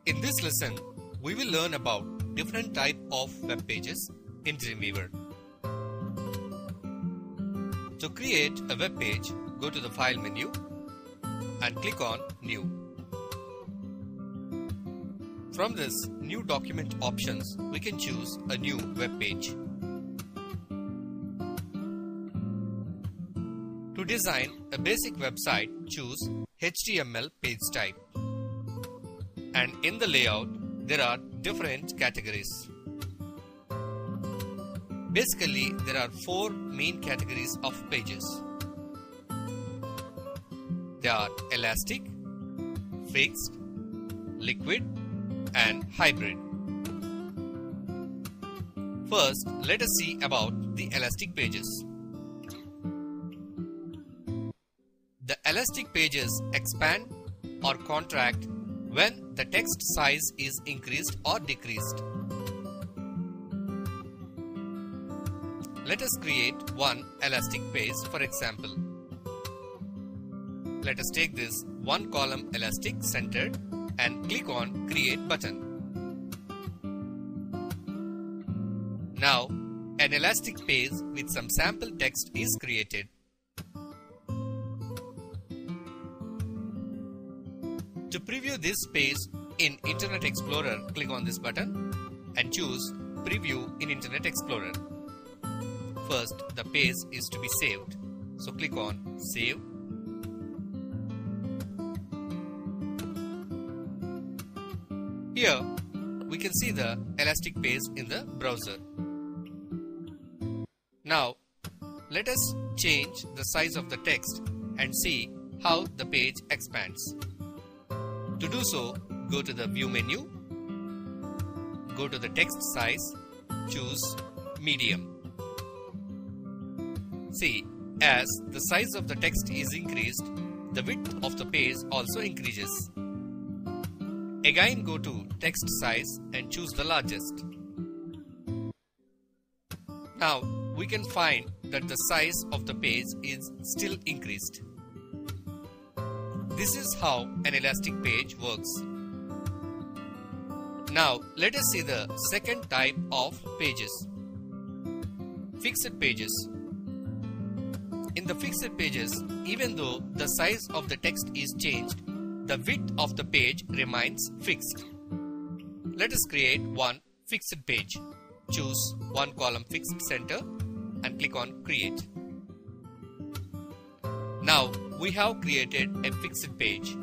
In this lesson, we will learn about different type of web pages in Dreamweaver. To create a web page, go to the File menu and click on New. From this New Document options, we can choose a new web page. To design a basic website, choose HTML page type. And in the layout, there are different categories. Basically, there are 4 main categories of pages. They are elastic, fixed, liquid, and hybrid. First, let us see about the elastic pages. The elastic pages expand or contract when the text size is increased or decreased. Let us create one elastic page. For example, let us take this one column elastic centered and click on Create button. Now, an elastic page with some sample text is created. To preview this page in Internet Explorer, click on this button and choose Preview in Internet Explorer. First, the page is to be saved, so click on Save. Here, we can see the elastic page in the browser. Now, let us change the size of the text and see how the page expands. To do so, go to the View menu, go to the text size, choose Medium. See, as the size of the text is increased, the width of the page also increases. Again, go to Text Size and choose the largest. Now, we can find that the size of the page is still increased. This is how an elastic page works. Now, let us see the second type of pages. Fixed pages. In the fixed pages, even though the size of the text is changed, the width of the page remains fixed. Let us create one fixed page. Choose one column fixed center and click on Create. Now, we have created a fixed page.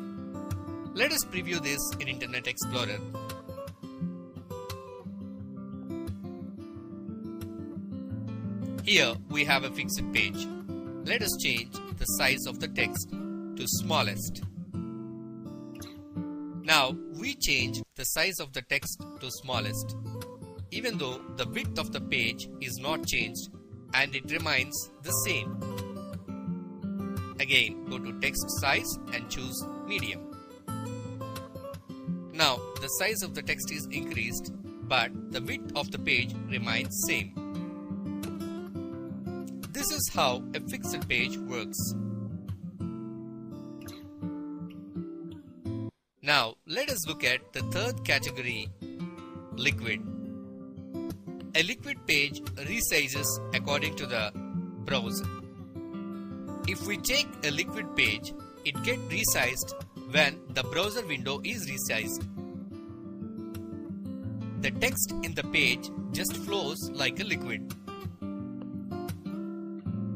Let us preview this in Internet Explorer. Here we have a fixed page. Let us change the size of the text to smallest. Now we change the size of the text to smallest, even though the width of the page is not changed and it remains the same. Again, go to Text Size and choose Medium. Now the size of the text is increased, but the width of the page remains same. This is how a fixed page works. Now let us look at the third category, liquid. A liquid page resizes according to the browser. If we take a liquid page, it gets resized when the browser window is resized. The text in the page just flows like a liquid.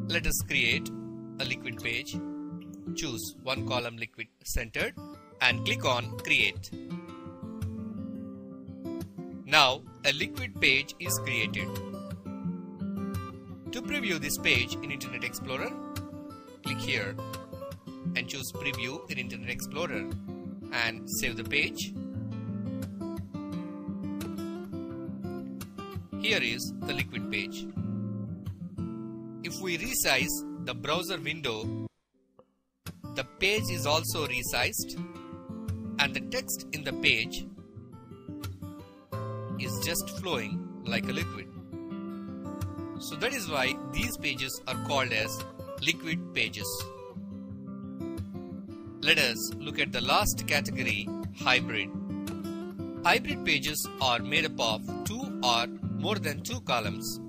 Let us create a liquid page. Choose one column liquid centered and click on Create. Now a liquid page is created. To preview this page in Internet Explorer, click here and choose Preview in Internet Explorer and save the page. Here is the liquid page. If we resize the browser window, the page is also resized and the text in the page is just flowing like a liquid. So that is why these pages are called as liquid pages. Let us look at the last category, hybrid. Hybrid pages are made up of two or more than two columns.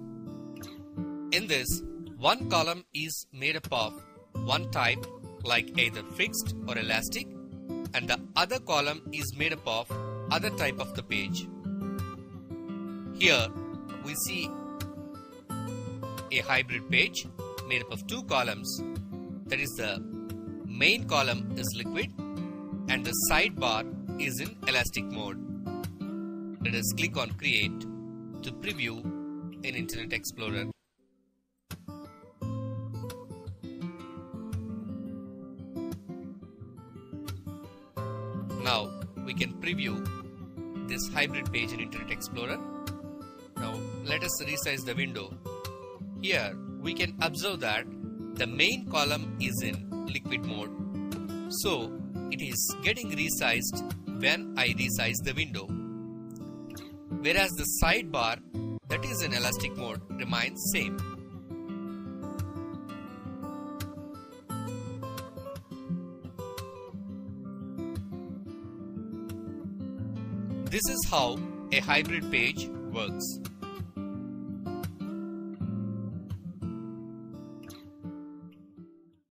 In this, one column is made up of one type, like either fixed or elastic, and the other column is made up of other type of the page. Here we see a hybrid page made up of two columns. That is, the main column is liquid and the sidebar is in elastic mode. Let us click on Create to preview in Internet Explorer. Now we can preview this hybrid page in Internet Explorer. Now let us resize the window. Here we can observe that the main column is in liquid mode. So it is getting resized when I resize the window. Whereas the sidebar that is in elastic mode remains same. This is how a hybrid page works.